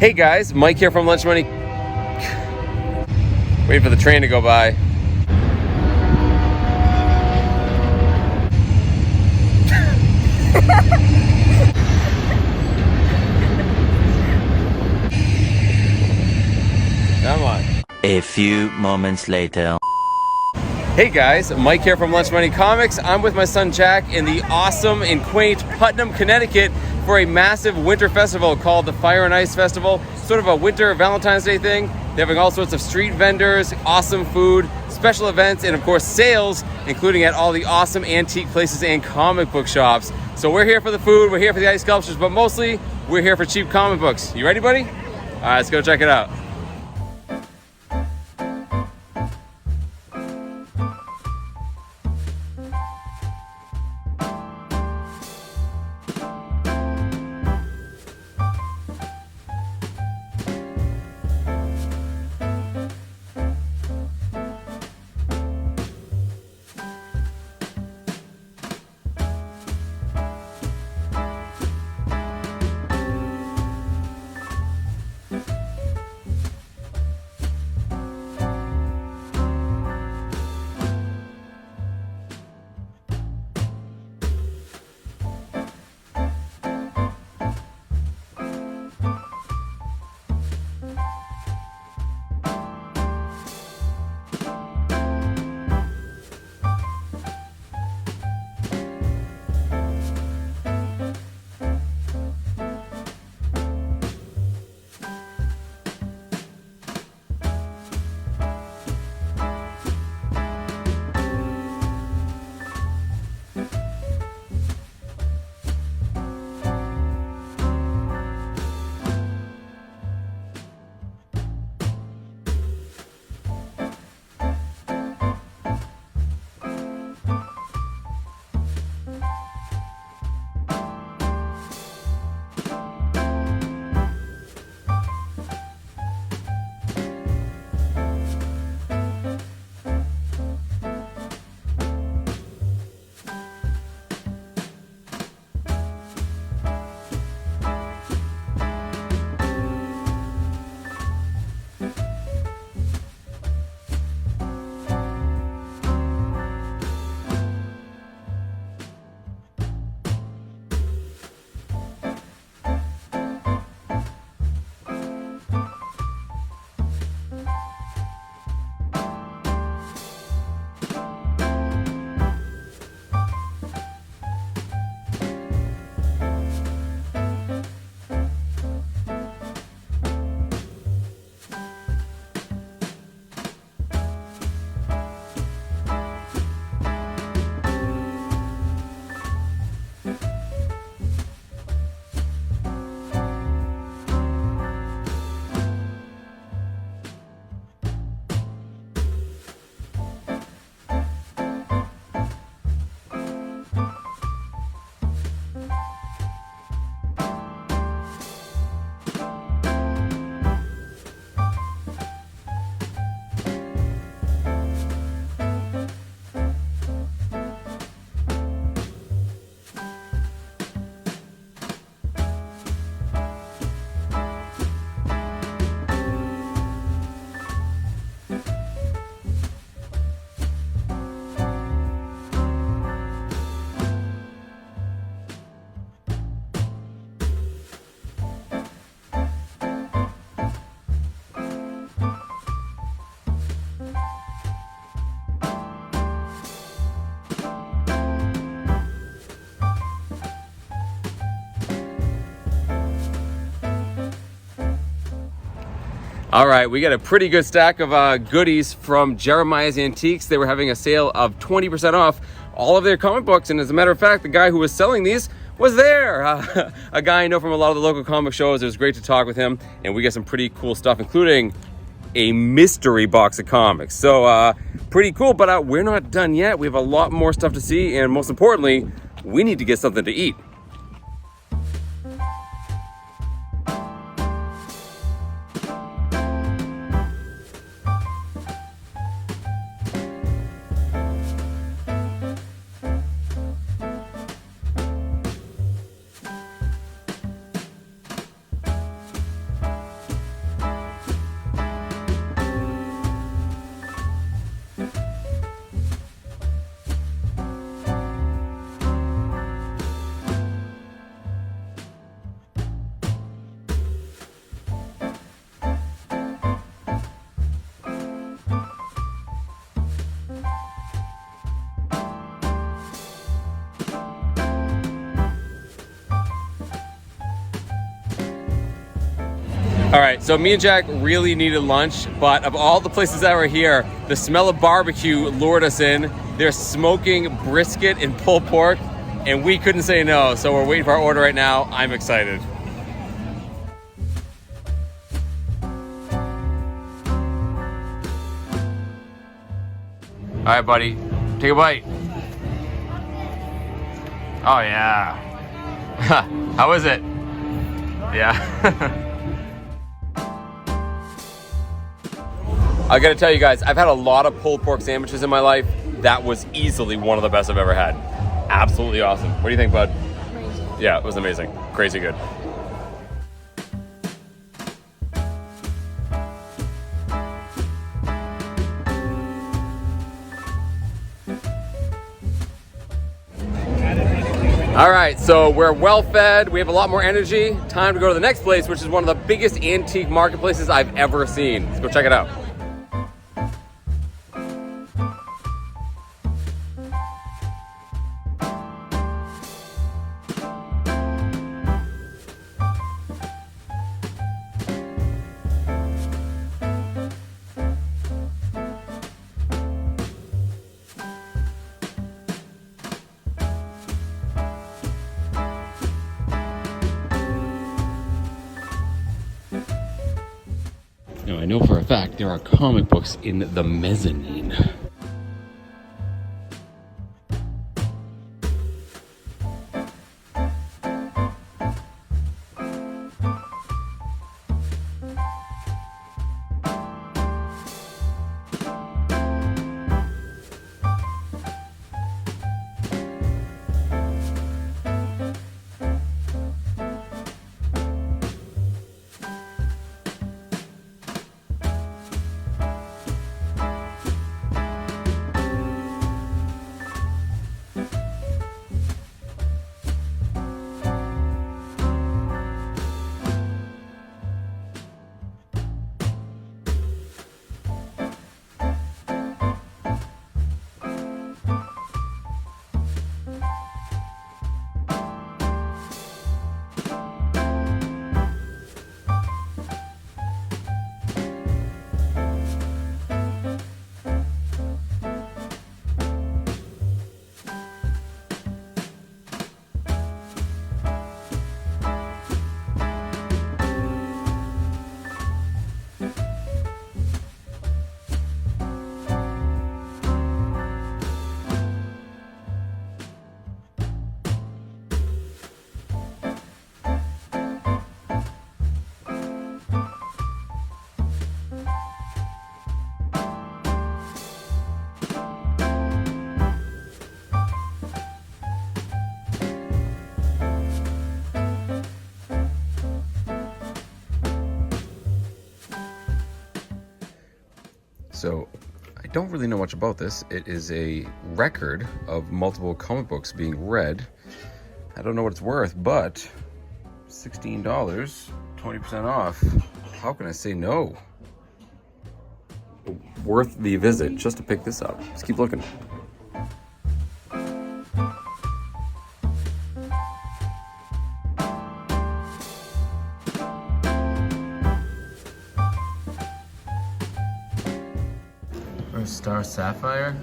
Hey guys, Mike here from Lunch Money. Wait for the train to go by. Come on. A few moments later. Hey guys, Mike here from Lunch Money Comics. I'm with my son Jack in the awesome and quaint Putnam, Connecticut for a massive winter festival called the Fire and Ice Festival. Sort of a winter Valentine's Day thing. They're having all sorts of street vendors, awesome food, special events, and of course sales, including at all the awesome antique places and comic book shops. So we're here for the food, we're here for the ice sculptures, but mostly we're here for cheap comic books. You ready, buddy? All right, let's go check it out. All right, we got a pretty good stack of goodies from Jeremiah's Antiques. They were having a sale of 20% off all of their comic books. And as a matter of fact, the guy who was selling these was there. A guy I know from a lot of the local comic shows. It was great to talk with him. And we got some pretty cool stuff, including a mystery box of comics. So pretty cool, but we're not done yet. We have a lot more stuff to see. And most importantly, we need to get something to eat. All right, so me and Jack really needed lunch, but of all the places that were here, the smell of barbecue lured us in. They're smoking brisket and pulled pork, and we couldn't say no, so we're waiting for our order right now. I'm excited. All right, buddy, take a bite. Oh, yeah. How is it? Yeah. I gotta tell you guys, I've had a lot of pulled pork sandwiches in my life. That was easily one of the best I've ever had. Absolutely awesome. What do you think, bud? Amazing. Yeah, it was amazing. Crazy good. All right, so we're well fed. We have a lot more energy. Time to go to the next place, which is one of the biggest antique marketplaces I've ever seen. Let's go check it out. Now, I know for a fact there are comic books in the mezzanine. So, I don't really know much about this. It is a record of multiple comic books being read. I don't know what it's worth, but $16, 20% off. How can I say no? Worth the visit just to pick this up. Let's keep looking. Star Sapphire.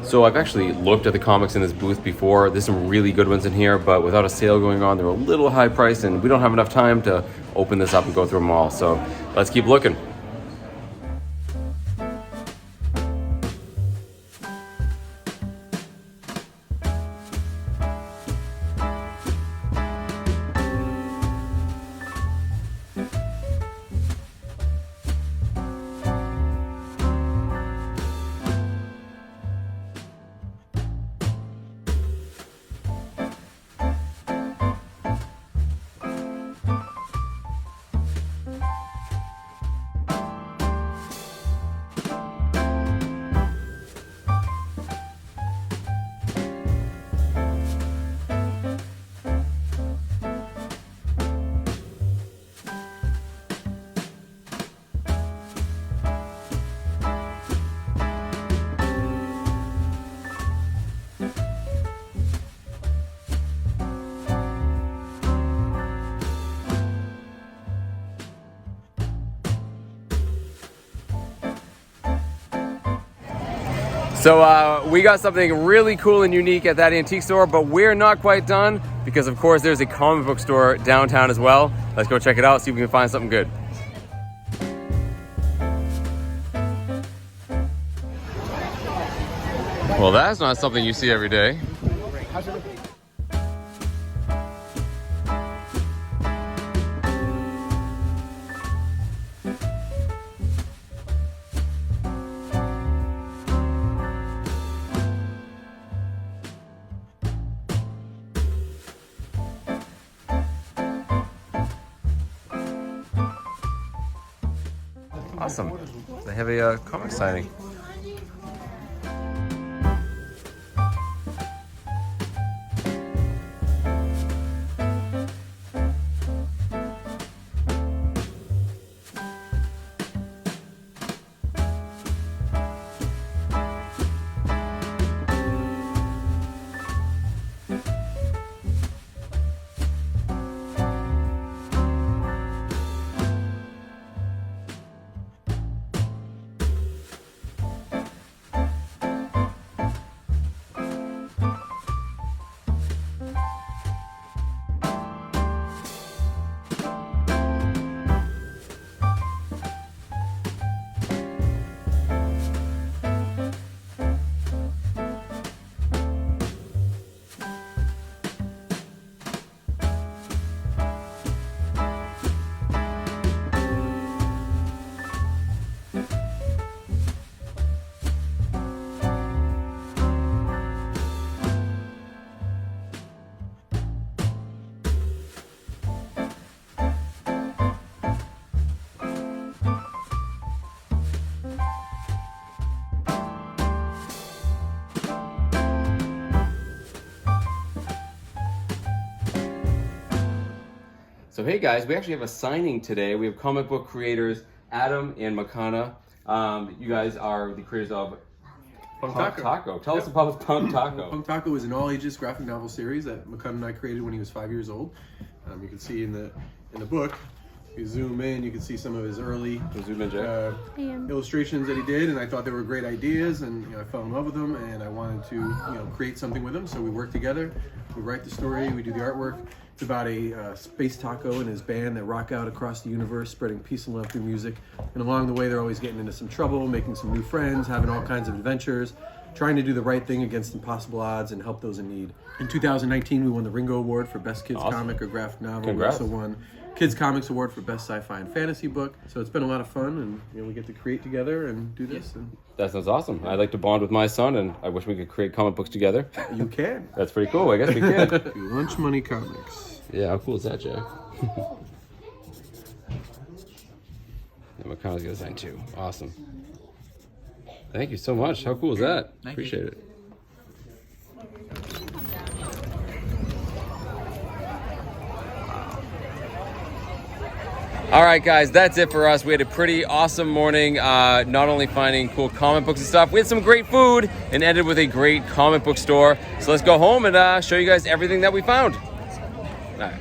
So I've actually looked at the comics in this booth before. There's some really good ones in here, but without a sale going on, they're a little high priced and we don't have enough time to open this up and go through them all. So let's keep looking. So we got something really cool and unique at that antique store, but we're not quite done because, of course, there's a comic book store downtown as well. Let's go check it out, see if we can find something good. Well, that's not something you see every day. Awesome. They have a comic signing. So hey guys, we actually have a signing today. We have comic book creators Adam and Makana. You guys are the creators of Punk Taco. Tell us about Punk Taco. Punk Taco is an all-ages graphic novel series that Makana and I created when he was 5 years old. You can see in the book, you zoom in, you can see some of his early illustrations that he did, and I thought they were great ideas, and I fell in love with them, and I wanted to create something with them. So we work together. We write the story, we do the artwork. It's about a space taco and his band that rock out across the universe, spreading peace and love through music. And along the way, they're always getting into some trouble, making some new friends, having all kinds of adventures, trying to do the right thing against impossible odds and help those in need. In 2019, we won the Ringo Award for Best Kids Comic or Graphic Novel. Congrats. We also won Kids Comics Award for Best Sci-Fi and Fantasy Book. So it's been a lot of fun, and we get to create together and do this. And that sounds awesome. I'd like to bond with my son, and I wish we could create comic books together. You can. That's pretty cool. I guess we can. Lunch Money Comics. Yeah, how cool is that, Jack? And Makana's got a sign too. Awesome. Thank you so much. How cool is that? Appreciate it. All right, guys, that's it for us. We had a pretty awesome morning, not only finding cool comic books and stuff, we had some great food and ended with a great comic book store. So let's go home and show you guys everything that we found. All right.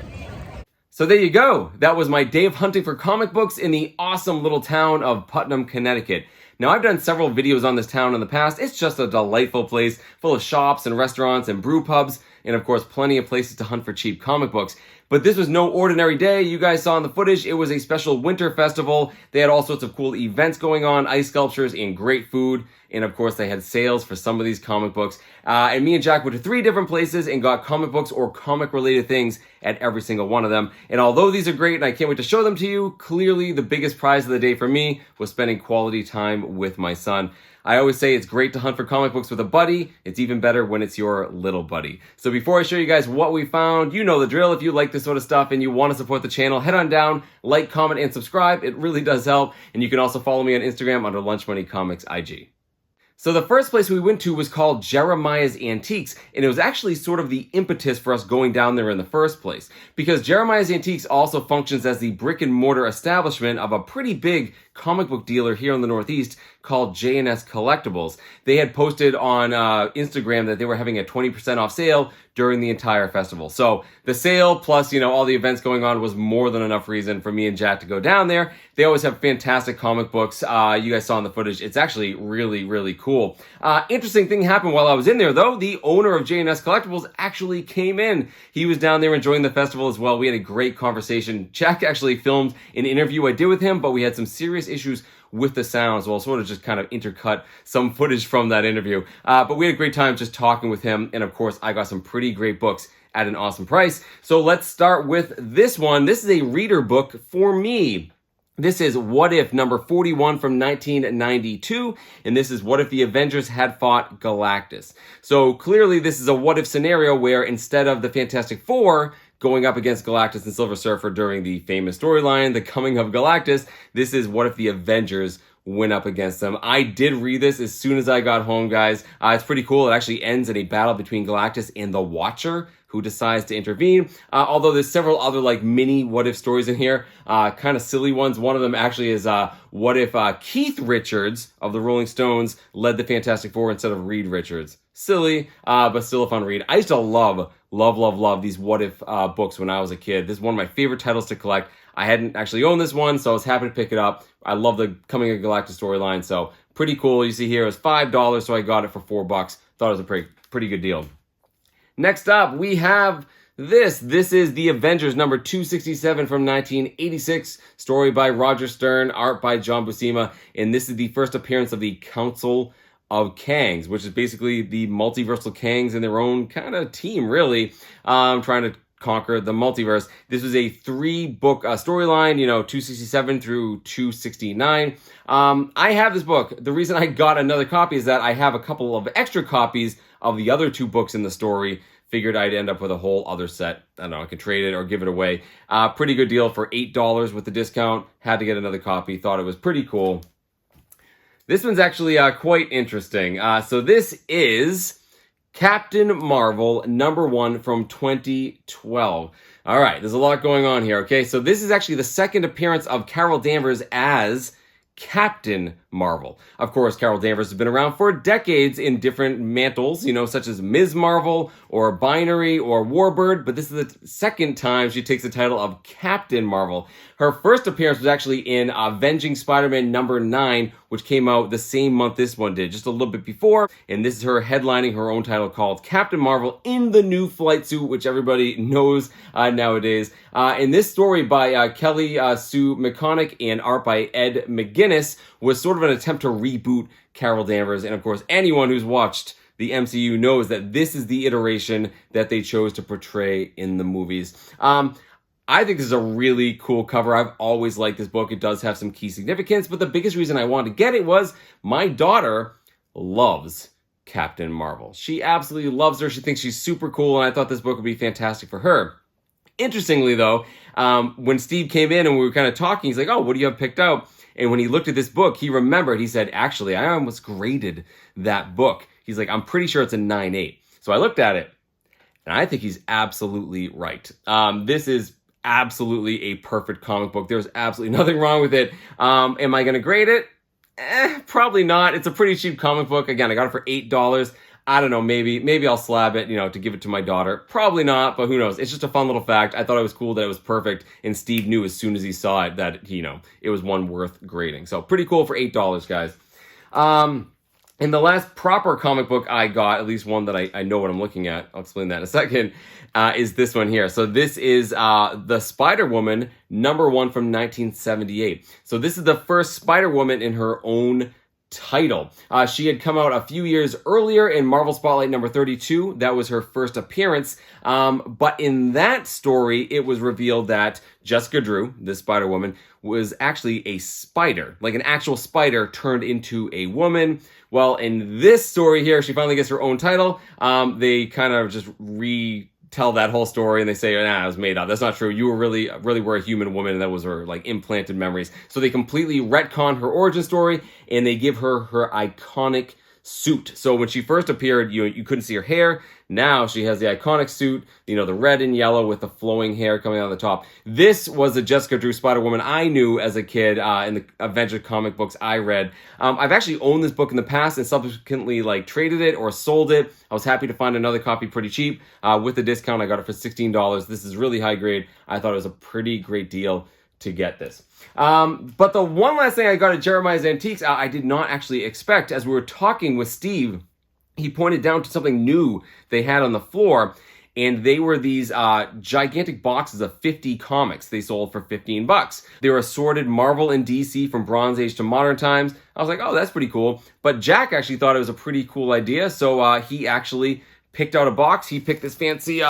So there you go. That was my day of hunting for comic books in the awesome little town of Putnam, Connecticut. Now, I've done several videos on this town in the past. It's just a delightful place full of shops and restaurants and brew pubs, and of course, plenty of places to hunt for cheap comic books. But this was no ordinary day. You guys saw in the footage, it was a special winter festival. They had all sorts of cool events going on, ice sculptures, and great food. And of course, they had sales for some of these comic books. And me and Jack went to 3 different places and got comic books or comic-related things at every single one of them. And although these are great and I can't wait to show them to you, clearly the biggest prize of the day for me was spending quality time with my son. I always say it's great to hunt for comic books with a buddy. It's even better when it's your little buddy. So before I show you guys what we found, you know the drill. If you like this sort of stuff and you want to support the channel, head on down, like, comment, and subscribe. It really does help. And you can also follow me on Instagram under Lunch Money Comics IG. So the first place we went to was called Jeremiah's Antiques, and it was actually sort of the impetus for us going down there in the first place, because Jeremiah's Antiques also functions as the brick and mortar establishment of a pretty big comic book dealer here in the Northeast called J&S Collectibles. They had posted on Instagram that they were having a 20% off sale during the entire festival. So the sale plus, all the events going on was more than enough reason for me and Jack to go down there. They always have fantastic comic books. You guys saw in the footage. It's actually really, really cool. Interesting thing happened while I was in there, though. The owner of J&S Collectibles actually came in. He was down there enjoying the festival as well. We had a great conversation. Jack actually filmed an interview I did with him, but we had some serious issues with the sounds. Well, sort of just kind of intercut some footage from that interview. But we had a great time just talking with him. And of course, I got some pretty great books at an awesome price. So let's start with this one. This is a reader book for me. This is What If number 41 from 1992, and this is What If the Avengers Had Fought Galactus. So clearly this is a what if scenario where instead of the Fantastic Four going up against Galactus and Silver Surfer during the famous storyline, The Coming of Galactus, this is what if the Avengers went up against them. I did read this as soon as I got home, guys. It's pretty cool. It actually ends in a battle between Galactus and the Watcher, who decides to intervene. Although there's several other mini what if stories in here, kind of silly ones. One of them actually is what if Keith Richards of the Rolling Stones led the Fantastic Four instead of Reed Richards. Silly, but still a fun read. I used to love these what if books when I was a kid. This is one of my favorite titles to collect. I hadn't actually owned this one, so I was happy to pick it up. I love the Coming of Galactus storyline, so pretty cool. You see here it was $5, so I got it for $4. Thought it was a pretty good deal. Next up, we have this. This is The Avengers number 267 from 1986. Story by Roger Stern, art by John Buscema, and this is the first appearance of the Council of Kangs, which is basically the multiversal Kangs in their own kind of team, really, trying to conquer the multiverse. This was a 3-book storyline, 267 through 269. I have this book. The reason I got another copy is that I have a couple of extra copies of the other 2 books in the story. Figured I'd end up with a whole other set. I don't know, I could trade it or give it away. Pretty good deal for $8 with the discount. Had to get another copy. Thought it was pretty cool. This one's actually quite interesting. So this is Captain Marvel number 1 from 2012. All right, there's a lot going on here, okay? So this is actually the second appearance of Carol Danvers as Captain Marvel. Of course, Carol Danvers has been around for decades in different mantles, such as Ms. Marvel or Binary or Warbird, but this is the second time she takes the title of Captain Marvel. Her first appearance was actually in Avenging Spider-Man number 9, which came out the same month this one did, just a little bit before, and this is her headlining her own title called Captain Marvel in the new flight suit, which everybody knows nowadays. And this story by Kelly Sue McConaughey and art by Ed McGuinness was sort of an attempt to reboot Carol Danvers, and of course anyone who's watched the MCU knows that this is the iteration that they chose to portray in the movies. I think this is a really cool cover. I've always liked this book. It does have some key significance, but the biggest reason I wanted to get it was my daughter loves Captain Marvel. She absolutely loves her. She thinks she's super cool, and I thought this book would be fantastic for her. Interestingly, though, when Steve came in and we were kind of talking, he's like, oh, what do you have picked out? And when he looked at this book, he remembered, he said, actually, I almost graded that book. He's like, I'm pretty sure it's a 9.8. So I looked at it, and I think he's absolutely right. This is absolutely a perfect comic book. There's absolutely nothing wrong with it. Am I going to grade it? Probably not. It's a pretty cheap comic book. Again, I got it for $8. I don't know, maybe I'll slab it, to give it to my daughter. Probably not, but who knows? It's just a fun little fact. I thought it was cool that it was perfect, and Steve knew as soon as he saw it that, it was one worth grading. So pretty cool for $8, guys. And the last proper comic book I got, at least one that I know what I'm looking at, I'll explain that in a second, is this one here. So this is the Spider-Woman number 1 from 1978. So this is the first Spider-Woman in her own title. She had come out a few years earlier in Marvel Spotlight number 32. That was her first appearance. But in that story, it was revealed that Jessica Drew, this Spider-Woman, was actually a spider, like an actual spider turned into a woman. Well, in this story here, she finally gets her own title. They kind of just retell that whole story, and they say, nah, it was made up. That's not true. You were really were a human woman, and that was her implanted memories. So they completely retcon her origin story, and they give her iconic suit. So when she first appeared, you couldn't see her hair. Now she has the iconic suit, you know, the red and yellow with the flowing hair coming out of the top. This was the Jessica Drew Spider-Woman I knew as a kid in the Adventure comic books I read. I've actually owned this book in the past and subsequently like traded it or sold it. I was happy to find another copy pretty cheap. With the discount, I got it for $16. This is really high grade. I thought it was a pretty great deal to get this. But the one last thing I got at Jeremiah's Antiques, I did not actually expect. As we were talking with Steve, he pointed down to something new they had on the floor, and they were these gigantic boxes of 50 comics they sold for $15. They were assorted Marvel and DC from Bronze Age to modern times. I was like, oh, that's pretty cool. But Jack actually thought it was a pretty cool idea, so he actually picked out a box. He picked this fancy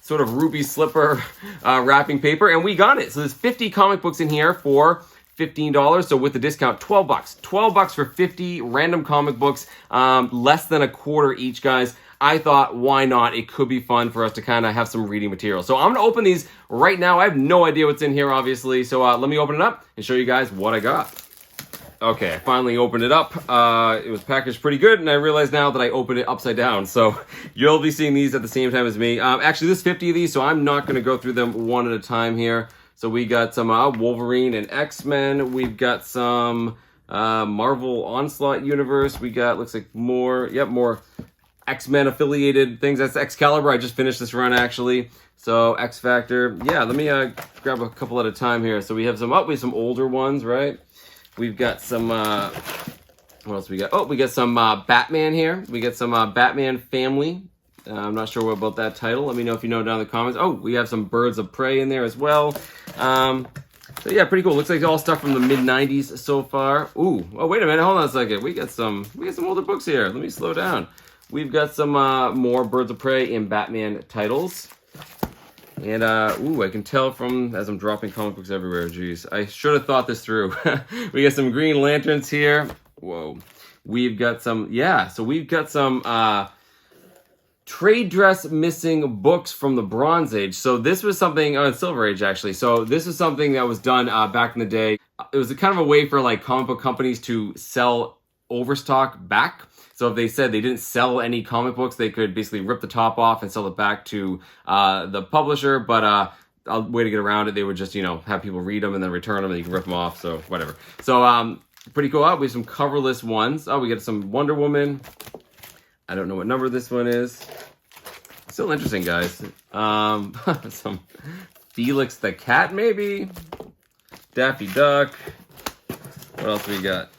sort of ruby slipper wrapping paper, and we got it. So there's 50 comic books in here for $15. So with the discount, $12. $12 for 50 random comic books, less than a quarter each, guys. I thought, why not? It could be fun for us to kind of have some reading material. So I'm going to open these right now. I have no idea what's in here, obviously. So let me open it up and show you guys what I got. Okay, I finally opened it up. It was packaged pretty good, and I realize now that I opened it upside down. So you'll be seeing these at the same time as me. Actually, there's 50 of these, so I'm not going to go through them one at a time here. So we got some Wolverine and X-Men. We've got some Marvel Onslaught Universe. We got, looks like more X-Men affiliated things. That's Excalibur. I just finished this run, actually. So X-Factor. Yeah, let me grab a couple at a time here. So we have some, we have some older ones, right? We've got some, what else we got? Oh, we got some Batman here. We got some Batman Family. I'm not sure about that title. Let me know if you know down in the comments. Oh, we have some Birds of Prey in there as well. So yeah, pretty cool. Looks like all stuff from the mid-90s so far. Ooh, oh, wait a minute. Hold on a second. We got some older books here. Let me slow down. We've got some more Birds of Prey in Batman titles. And, ooh, I can tell from, as I'm dropping comic books everywhere, geez. I should have thought this through. We got some Green Lanterns here. Whoa. We've got some, yeah, so we've got some trade dress missing books from the Bronze Age. So this was something, Silver Age, actually. So this is something that was done back in the day. It was kind of a way for, like, comic book companies to sell overstock back. So if they said they didn't sell any comic books, they could basically rip the top off and sell it back to the publisher. But a way to get around it, they would just, you know, have people read them and then return them and you can rip them off. So whatever. So pretty cool. We have some coverless ones. Oh, we got some Wonder Woman. I don't know what number this one is. Still interesting, guys. Some Felix the Cat, maybe. Daffy Duck. What else we got?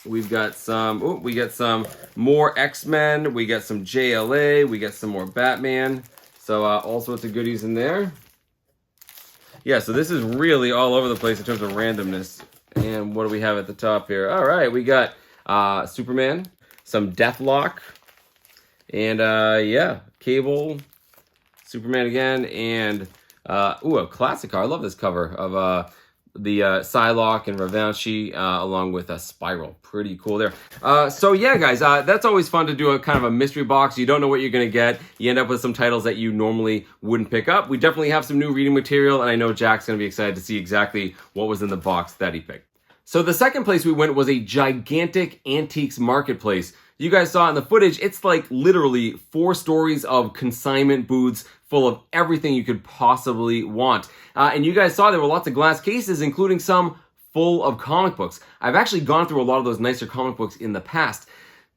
We've got some, we got some more X-Men. We got some JLA. We got some more Batman. So all sorts of goodies in there. Yeah, so this is really all over the place in terms of randomness. And what do we have at the top here? All right, we got Superman, some Deathlock, and yeah, Cable, Superman again, and a classic car. I love this cover of the Psylocke and Ravanchi along with a Spiral. Pretty cool there. So yeah, guys, that's always fun to do a kind of a mystery box. You don't know what you're going to get. You end up with some titles that you normally wouldn't pick up. We definitely have some new reading material, and I know Jack's going to be excited to see exactly what was in the box that he picked. So the second place we went was a gigantic antiques marketplace. You guys saw in the footage, it's like literally 4 stories of consignment booths full of everything you could possibly want. And you guys saw there were lots of glass cases, including some full of comic books. I've actually gone through a lot of those nicer comic books in the past.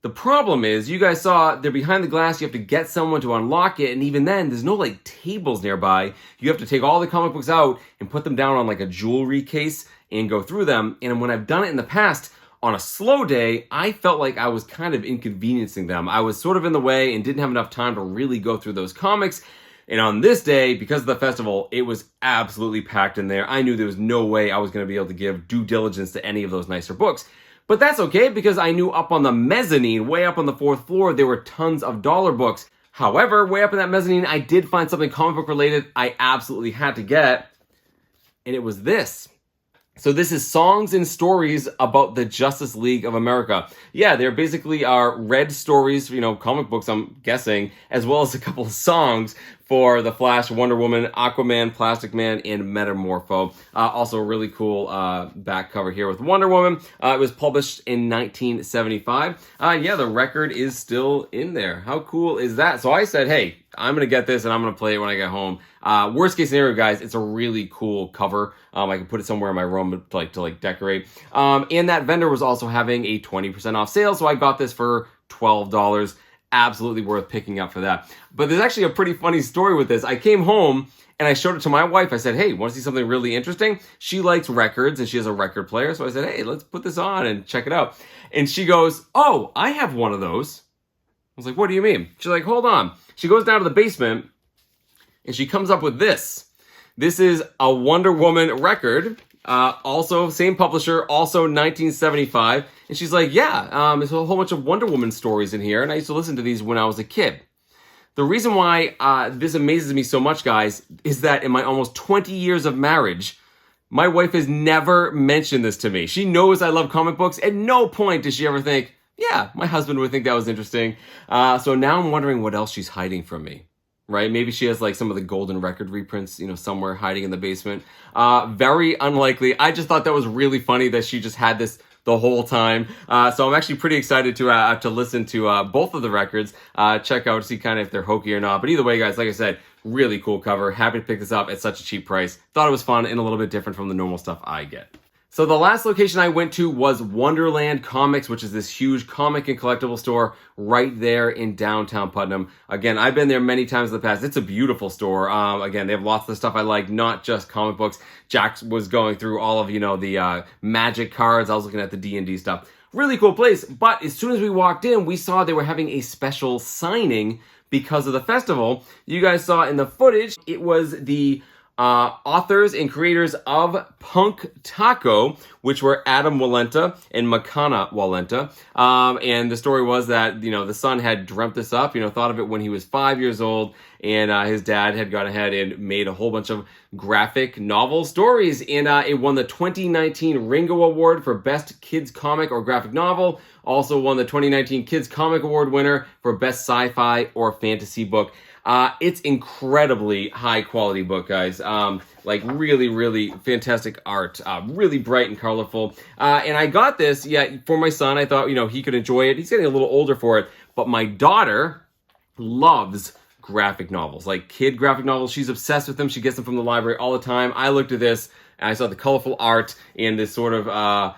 The problem is, you guys saw they're behind the glass, you have to get someone to unlock it, and even then, there's no like tables nearby. You have to take all the comic books out and put them down on like a jewelry case and go through them. And when I've done it in the past, on a slow day, I felt like I was kind of inconveniencing them. I was sort of in the way and didn't have enough time to really go through those comics. And on this day, because of the festival, it was absolutely packed in there. I knew there was no way I was going to be able to give due diligence to any of those nicer books. But that's okay, because I knew up on the mezzanine, way up on the 4th floor, there were tons of dollar books. However, way up in that mezzanine, I did find something comic book related I absolutely had to get. And it was this. So this is songs and stories about the Justice League of America. Yeah, they're basically read stories, comic books, I'm guessing, as well as a couple of songs for The Flash, Wonder Woman, Aquaman, Plastic Man, and Metamorpho. Also a really cool back cover here with Wonder Woman. It was published in 1975. Yeah, the record is still in there. How cool is that? So I said, hey, I'm going to get this and I'm going to play it when I get home. Worst case scenario, guys, it's a really cool cover. I can put it somewhere in my room to decorate. And that vendor was also having a 20% off sale, so I got this for $12. Absolutely worth picking up for that. But there's actually a pretty funny story with this. I came home and I showed it to my wife. I said, hey, want to see something really interesting? She likes records and she has a record player. So I said, hey, let's put this on and check it out. And she goes, oh, I have one of those. I was like, what do you mean? She's like, hold on. She goes down to the basement and she comes up with this. This is a Wonder Woman record. Also, same publisher, also 1975. And she's like, yeah, there's a whole bunch of Wonder Woman stories in here. And I used to listen to these when I was a kid. The reason why this amazes me so much, guys, is that in my almost 20 years of marriage, my wife has never mentioned this to me. She knows I love comic books. At no point does she ever think, yeah, my husband would think that was interesting. So now I'm wondering what else she's hiding from me. Right? Maybe she has some of the golden record reprints, somewhere hiding in the basement. Very unlikely. I just thought that was really funny that she just had this the whole time. So I'm actually pretty excited to listen to both of the records. Check out, see kind of if they're hokey or not. But either way, guys, like I said, really cool cover. Happy to pick this up at such a cheap price. Thought it was fun and a little bit different from the normal stuff I get. So the last location I went to was Wonderland Comics, which is this huge comic and collectible store right there in downtown Putnam. Again, I've been there many times in the past. It's a beautiful store. Again, they have lots of stuff I like, not just comic books. Jack was going through all of, the magic cards. I was looking at the D&D stuff. Really cool place. But as soon as we walked in, we saw they were having a special signing because of the festival. You guys saw in the footage, it was the authors and creators of Punk Taco, which were Adam Walenta and Makana Walenta. And the story was that, the son had dreamt this up, thought of it when he was 5 years old. And his dad had gone ahead and made a whole bunch of graphic novel stories. And it won the 2019 Ringo Award for Best Kids Comic or Graphic Novel. Also won the 2019 Kids Comic Award winner for Best Sci-Fi or Fantasy Book. It's incredibly high quality book, guys. Really, really fantastic art. Really bright and colorful. And I got this, for my son. I thought, he could enjoy it. He's getting a little older for it. But my daughter loves graphic novels, like kid graphic novels. She's obsessed with them. She gets them from the library all the time. I looked at this and I saw the colorful art and this sort of,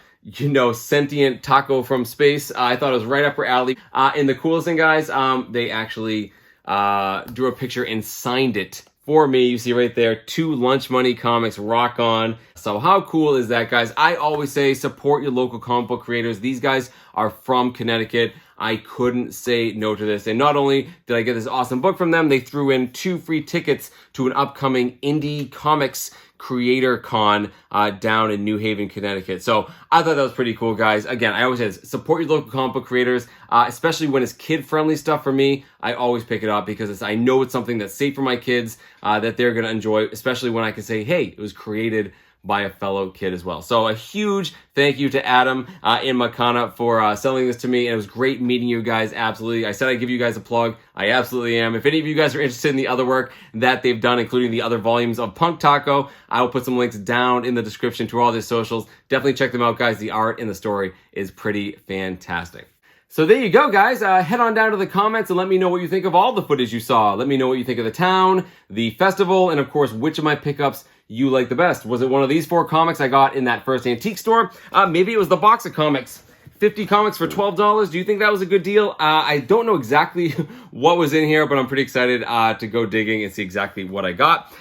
sentient taco from space. I thought it was right up her alley. And the coolest thing, guys, they actually drew a picture and signed it for me. You see right there, 2 Lunch Money Comics, rock on. So how cool is that, guys? I always say support your local comic book creators. These guys are from Connecticut. I couldn't say no to this. And not only did I get this awesome book from them, they threw in 2 free tickets to an upcoming Indie Comics Creator Con down in New Haven, Connecticut. So I thought that was pretty cool, guys. Again, I always say this, support your local comic book creators, especially when it's kid-friendly stuff for me. I always pick it up because I know it's something that's safe for my kids, that they're going to enjoy, especially when I can say, hey, it was created by a fellow kid as well. So a huge thank you to Adam and Makana for selling this to me. And it was great meeting you guys. Absolutely. I said I'd give you guys a plug. I absolutely am. If any of you guys are interested in the other work that they've done, including the other volumes of Punk Taco, I will put some links down in the description to all their socials. Definitely check them out, guys. The art and the story is pretty fantastic. So there you go, guys. Head on down to the comments and let me know what you think of all the footage you saw. Let me know what you think of the town, the festival, and of course, which of my pickups you like the best. Was it one of these 4 comics I got in that first antique store? Maybe it was the box of comics. 50 comics for $12. Do you think that was a good deal? I don't know exactly what was in here, but I'm pretty excited to go digging and see exactly what I got.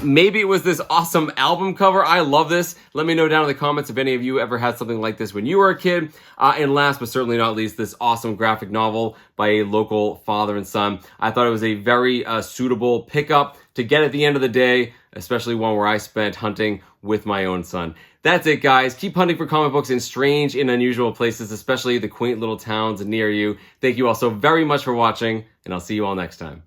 Maybe it was this awesome album cover. I love this. Let me know down in the comments if any of you ever had something like this when you were a kid. And last but certainly not least, this awesome graphic novel by a local father and son. I thought it was a very suitable pickup to get at the end of the day, especially one where I spent hunting with my own son. That's it, guys. Keep hunting for comic books in strange and unusual places, especially the quaint little towns near you. Thank you all so very much for watching, and I'll see you all next time.